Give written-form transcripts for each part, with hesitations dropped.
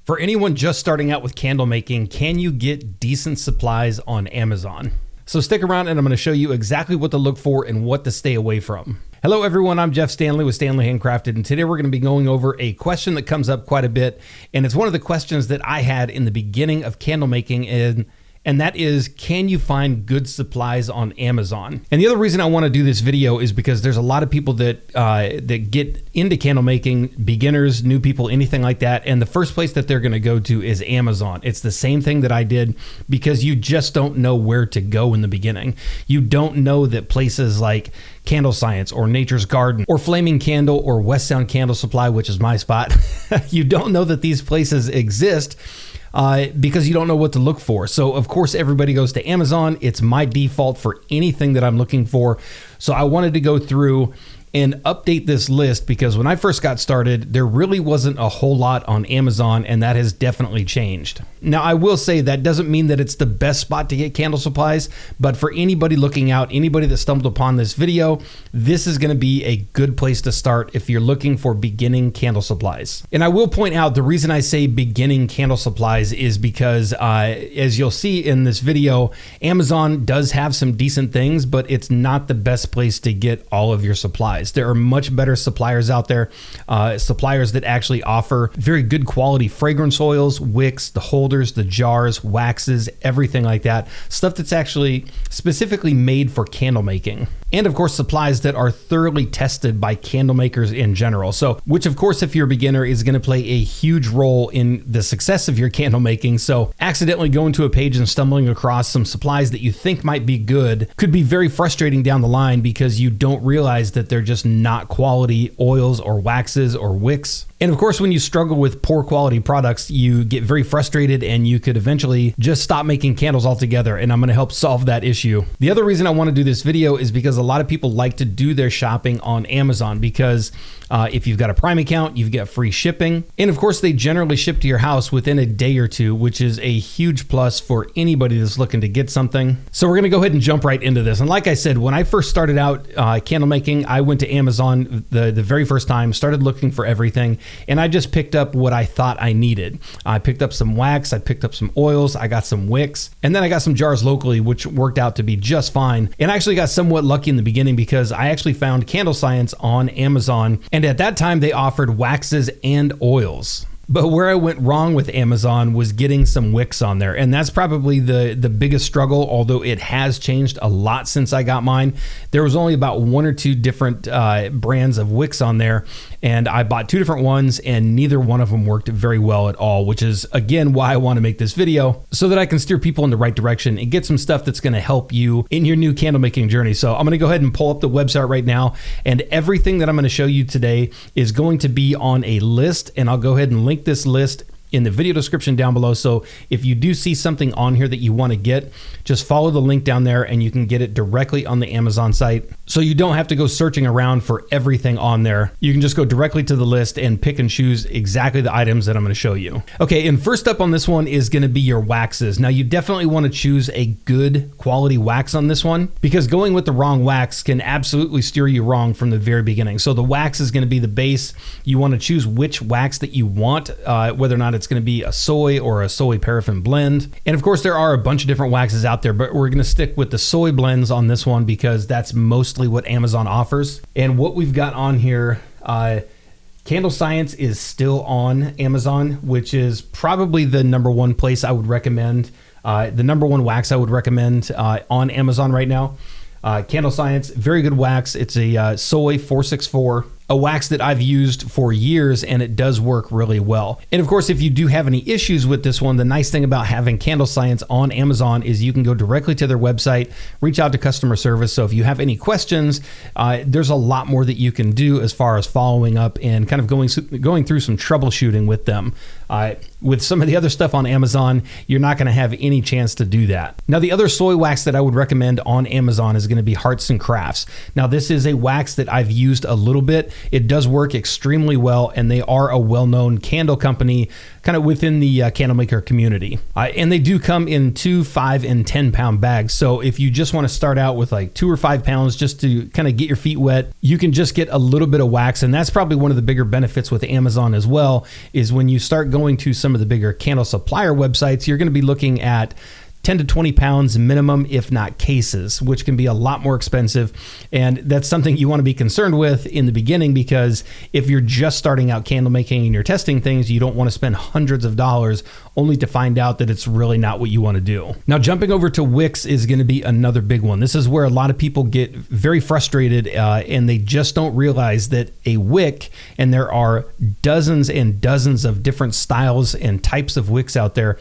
For anyone just starting out with candle making, can you get decent supplies on Amazon? So stick around and I'm going to show you exactly what to look for and what to stay away from. Hello everyone, I'm Jeff Standley with Standley Handcrafted, and today we're going to be going over a question that comes up quite a bit, and it's one of the questions that I had in the beginning of candle making, and that is, can you find good supplies on Amazon? And the other reason I want to do this video is because there's a lot of people that get into candle making, beginners, new people, anything like that, and the first place that they're going to go to is Amazon. It's the same thing that I did, because you just don't know where to go in the beginning. You don't know that places like Candle Science or Nature's Garden or Flaming Candle or West Sound Candle Supply, which is my spot, you don't know that these places exist because you don't know what to look for. So of course everybody goes to Amazon. It's my default for anything that I'm looking for. So I wanted to go through and update this list, because when I first got started, there really wasn't a whole lot on Amazon, and that has definitely changed. Now, I will say that doesn't mean that it's the best spot to get candle supplies, but for anybody looking out, anybody that stumbled upon this video, this is gonna be a good place to start if you're looking for beginning candle supplies. And I will point out, the reason I say beginning candle supplies is because, as you'll see in this video, Amazon does have some decent things, but it's not the best place to get all of your supplies. There are much better suppliers out there, suppliers that actually offer very good quality fragrance oils, wicks, the holders, the jars, waxes, everything like that. Stuff that's actually specifically made for candle making. And of course, supplies that are thoroughly tested by candle makers in general. So, which of course, if you're a beginner, is going to play a huge role in the success of your candle making. So accidentally going to a page and stumbling across some supplies that you think might be good could be very frustrating down the line, because you don't realize that they're just not quality oils or waxes or wicks. And of course, when you struggle with poor quality products, you get very frustrated and you could eventually just stop making candles altogether. And I'm going to help solve that issue. The other reason I want to do this video is because a lot of people like to do their shopping on Amazon, because if you've got a Prime account, you've got free shipping. And of course, they generally ship to your house within a day or two, which is a huge plus for anybody that's looking to get something. So we're going to go ahead and jump right into this. And like I said, when I first started out candle making, I went to Amazon the very first time, started looking for everything, and I just picked up what I thought I needed. I picked up some wax, I picked up some oils, I got some wicks, and then I got some jars locally, which worked out to be just fine. And I actually got somewhat lucky in the beginning, because I actually found Candle Science on Amazon, and at that time they offered waxes and oils. But where I went wrong with Amazon was getting some wicks on there. And that's probably the biggest struggle, although it has changed a lot since I got mine. There was only about one or two different brands of wicks on there. And I bought two different ones, and neither one of them worked very well at all, which is, again, why I want to make this video, so that I can steer people in the right direction and get some stuff that's going to help you in your new candle making journey. So I'm going to go ahead and pull up the website right now, and everything that I'm going to show you today is going to be on a list, and I'll go ahead and link this list in the video description down below. So if you do see something on here that you want to get, just follow the link down there and you can get it directly on the Amazon site. So you don't have to go searching around for everything on there. You can just go directly to the list and pick and choose exactly the items that I'm going to show you. Okay, and first up on this one is going to be your waxes. Now you definitely want to choose a good quality wax on this one, because going with the wrong wax can absolutely steer you wrong from the very beginning. So the wax is going to be the base. You want to choose which wax that you want, whether or not it's going to be a soy or a soy paraffin blend. And of course, there are a bunch of different waxes out there, but we're going to stick with the soy blends on this one, because that's mostly what Amazon offers. And what we've got on here, Candle Science is still on Amazon, which is probably the number one place I would recommend, the number one wax I would recommend on Amazon right now. Candle Science, very good wax. It's a soy 464. A wax that I've used for years, and it does work really well. And of course, if you do have any issues with this one, the nice thing about having Candle Science on Amazon is you can go directly to their website, reach out to customer service. So if you have any questions, there's a lot more that you can do as far as following up and kind of going through some troubleshooting with them. With some of the other stuff on Amazon, you're not going to have any chance to do that. Now, the other soy wax that I would recommend on Amazon is going to be Hearts and Crafts. Now, this is a wax that I've used a little bit. it does work extremely well, and they are a well-known candle company kind of within the candle maker community. And they do come in 2, 5, and 10 pound bags. So if you just want to start out with like 2 or 5 pounds just to kind of get your feet wet, you can just get a little bit of wax. And that's probably one of the bigger benefits with Amazon as well, is when you start going to some of the bigger candle supplier websites, you're going to be looking at 10 to 20 pounds minimum, if not cases, which can be a lot more expensive. And that's something you want to be concerned with in the beginning, because if you're just starting out candle making and you're testing things, you don't want to spend hundreds of dollars only to find out that it's really not what you want to do. Now, jumping over to wicks is going to be another big one. This is where a lot of people get very frustrated and they just don't realize that a wick, and there are dozens and dozens of different styles and types of wicks out there.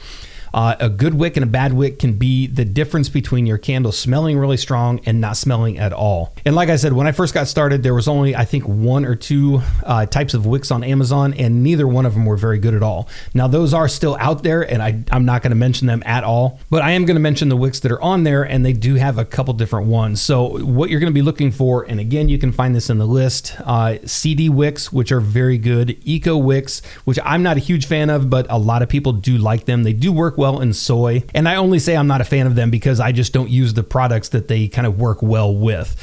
A good wick and a bad wick can be the difference between your candle smelling really strong and not smelling at all. And like I said, when I first got started, there was only, I think, 1 or 2 types of wicks on Amazon, and neither one of them were very good at all. Now, those are still out there, and I'm not going to mention them at all, but I am going to mention the wicks that are on there, and they do have a couple different ones. So what you're going to be looking for, and again, you can find this in the list, CD wicks, which are very good, eco wicks, which I'm not a huge fan of, but a lot of people do like them. They do work well in soy, and I only say I'm not a fan of them because I just don't use the products that they kind of work well with.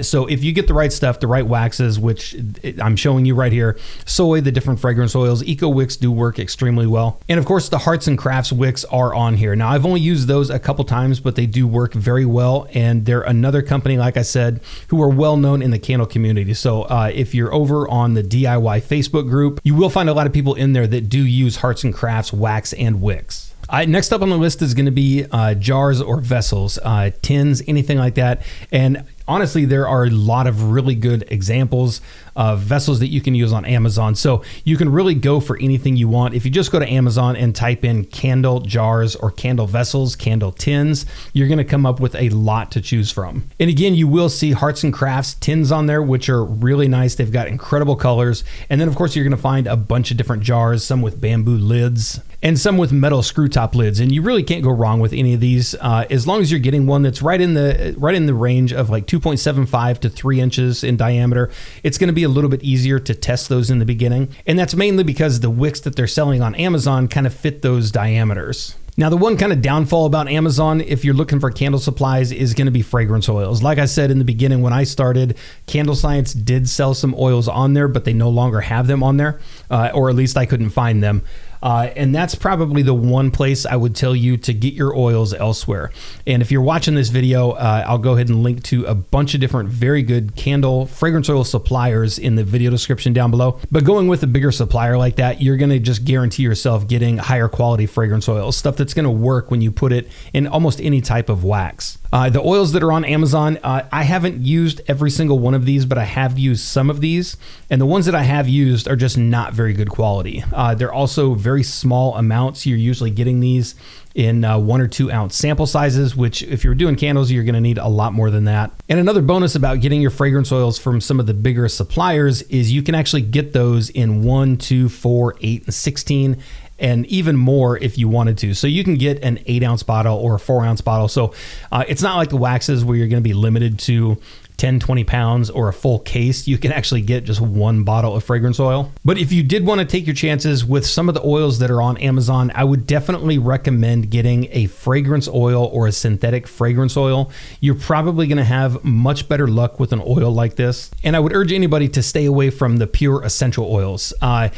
So if you get the right stuff, the right waxes, which I'm showing you right here, soy, the different fragrance oils, eco wicks do work extremely well. And of course, the Hearts and Crafts wicks are on here. Now, I've only used those a couple times, but they do work very well, and they're another company, like I said, who are well known in the candle community. So if you're over on the DIY Facebook group, you will find a lot of people in there that do use Hearts and Crafts wax and wicks. Next up on the list is going to be jars or vessels, tins, anything like that. And honestly, there are a lot of really good examples of vessels that you can use on Amazon. So you can really go for anything you want. If you just go to Amazon and type in candle jars or candle vessels, candle tins, you're going to come up with a lot to choose from. And again, you will see Hearts and Crafts tins on there, which are really nice. They've got incredible colors. And then of course, you're going to find a bunch of different jars, some with bamboo lids and some with metal screw top lids. And you really can't go wrong with any of these, as long as you're getting one that's right in the range of like 2.75 to 3 inches in diameter. It's going to be a little bit easier to test those in the beginning. And that's mainly because the wicks that they're selling on Amazon kind of fit those diameters. Now, the one kind of downfall about Amazon, if you're looking for candle supplies, is going to be fragrance oils. Like I said in the beginning, when I started, Candle Science did sell some oils on there, but they no longer have them on there, or at least I couldn't find them. And that's probably the one place I would tell you to get your oils elsewhere. And if you're watching this video, I'll go ahead and link to a bunch of different very good candle fragrance oil suppliers in the video description down below. But going with a bigger supplier like that, you're going to just guarantee yourself getting higher quality fragrance oils, stuff that's going to work when you put it in almost any type of wax. The oils that are on Amazon, I haven't used every single one of these, but I have used some of these. And the ones that I have used are just not very good quality. They're also very small amounts. You're usually getting these in 1 or 2 ounce sample sizes, which if you're doing candles, you're going to need a lot more than that. And another bonus about getting your fragrance oils from some of the bigger suppliers is you can actually get those in 1, 2, 4, 8, and 16. And even more if you wanted to. So you can get an 8 ounce bottle or a 4 ounce bottle. So it's not like the waxes where you're going to be limited to 10, 20 pounds or a full case. You can actually get just 1 bottle of fragrance oil. But if you did want to take your chances with some of the oils that are on Amazon, I would definitely recommend getting a fragrance oil or a synthetic fragrance oil. You're probably going to have much better luck with an oil like this. And I would urge anybody to stay away from the pure essential oils. A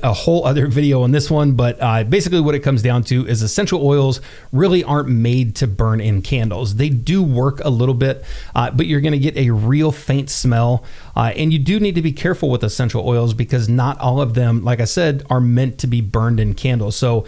whole other video on this one, but basically what it comes down to is essential oils really aren't made to burn in candles. They do work a little bit, but you're going to get a real faint smell. And you do need to be careful with essential oils because not all of them, like I said, are meant to be burned in candles. So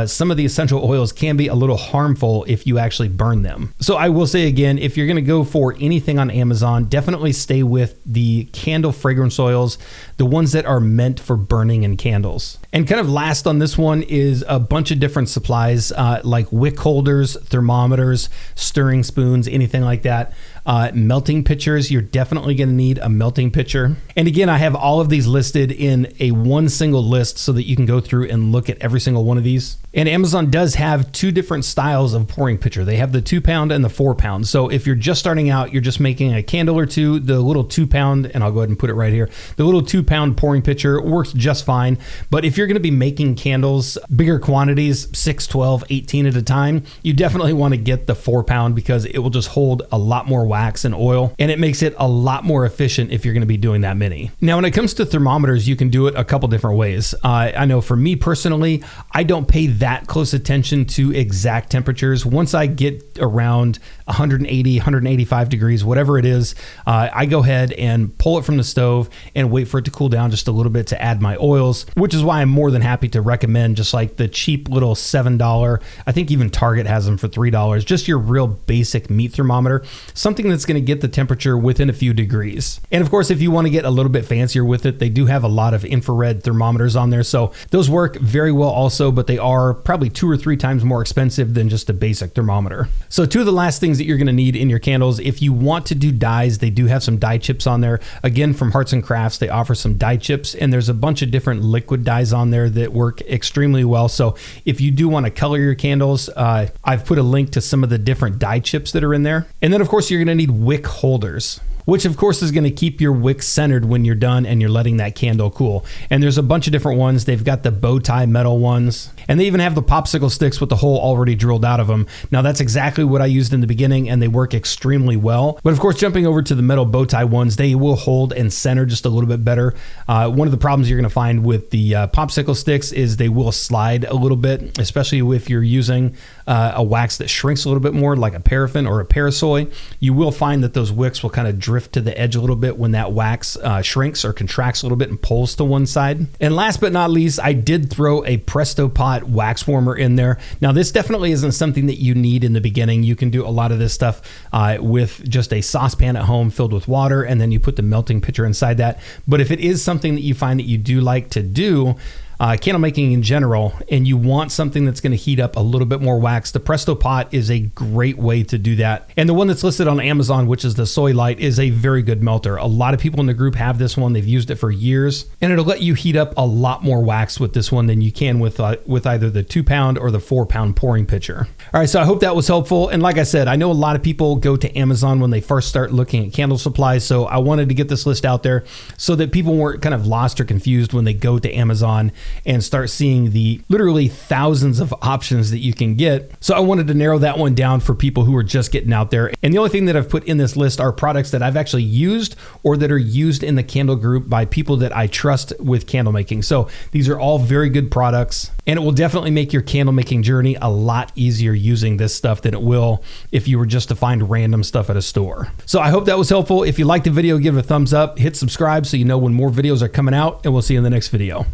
some of the essential oils can be a little harmful if you actually burn them. So I will say again, if you're going to go for anything on Amazon, definitely stay with the candle fragrance oils, the ones that are meant for burning in candles. And kind of last on this one is a bunch of different supplies like wick holders, thermometers, stirring spoons, anything like that. Melting pitchers, you're definitely going to need a melting pitcher. And again, I have all of these listed in a one single list so that you can go through and look at every single one of these. And Amazon does have two different styles of pouring pitcher. They have the 2 pound and the 4 pound. So if you're just starting out, you're just making a candle or two, the little 2 pound, and I'll go ahead and put it right here, the little 2 pound pouring pitcher works just fine. But if you're going to be making candles, bigger quantities, 6, 12, 18 at a time, you definitely want to get the 4 pound because it will just hold a lot more wax and oil, and it makes it a lot more efficient if you're going to be doing that many. Now, when it comes to thermometers, you can do it a couple different ways. I know for me personally, I don't pay that close attention to exact temperatures. Once I get around 180, 185 degrees, whatever it is, I go ahead and pull it from the stove and wait for it to cool down just a little bit to add my oils, which is why I'm more than happy to recommend just like the cheap little $7, I think even Target has them for $3, just your real basic meat thermometer, something that's going to get the temperature within a few degrees. And of course, if you want to get a little bit fancier with it, they do have a lot of infrared thermometers on there. So those work very well also, but they are probably 2 or 3 times more expensive than just a basic thermometer. So two of the last things that you're going to need in your candles, if you want to do dyes, they do have some dye chips on there. Again, from Hearts and Crafts, they offer some dye chips, and there's a bunch of different liquid dyes on there that work extremely well. So if you do want to color your candles, I've put a link to some of the different dye chips that are in there. And then of course, you're going to need wick holders, which of course is going to keep your wick centered when you're done and you're letting that candle cool. And there's a bunch of different ones. They've got the bow tie metal ones, and they even have the popsicle sticks with the hole already drilled out of them. Now that's exactly what I used in the beginning, and they work extremely well. But of course, jumping over to the metal bow tie ones, they will hold and center just a little bit better. One of the problems you're going to find with the popsicle sticks is they will slide a little bit, especially if you're using a wax that shrinks a little bit more, like a paraffin or a parasoy. You will find that those wicks will kind of drift to the edge a little bit when that wax shrinks or contracts a little bit and pulls to one side. And last but not least, I did throw a Presto Pot wax warmer in there. Now this definitely isn't something that you need in the beginning. You can do a lot of this stuff with just a saucepan at home filled with water, and then you put the melting pitcher inside that. But if it is something that you find that you do like to do, candle making in general, and you want something that's going to heat up a little bit more wax, the Presto Pot is a great way to do that. And the one that's listed on Amazon, which is the Soy Light, is a very good melter. A lot of people in the group have this one. They've used it for years, and it'll let you heat up a lot more wax with this one than you can with either the 2 pound or the 4 pound pouring pitcher. All right, so I hope that was helpful. And like I said, I know a lot of people go to Amazon when they first start looking at candle supplies, so I wanted to get this list out there so that people weren't kind of lost or confused when they go to Amazon and start seeing the literally thousands of options that you can get. So I wanted to narrow that one down for people who are just getting out there. And the only thing that I've put in this list are products that I've actually used or that are used in the candle group by people that I trust with candle making. So these are all very good products, and it will definitely make your candle making journey a lot easier using this stuff than it will if you were just to find random stuff at a store. So I hope that was helpful. If you liked the video, give it a thumbs up, hit subscribe so you know when more videos are coming out, and we'll see you in the next video.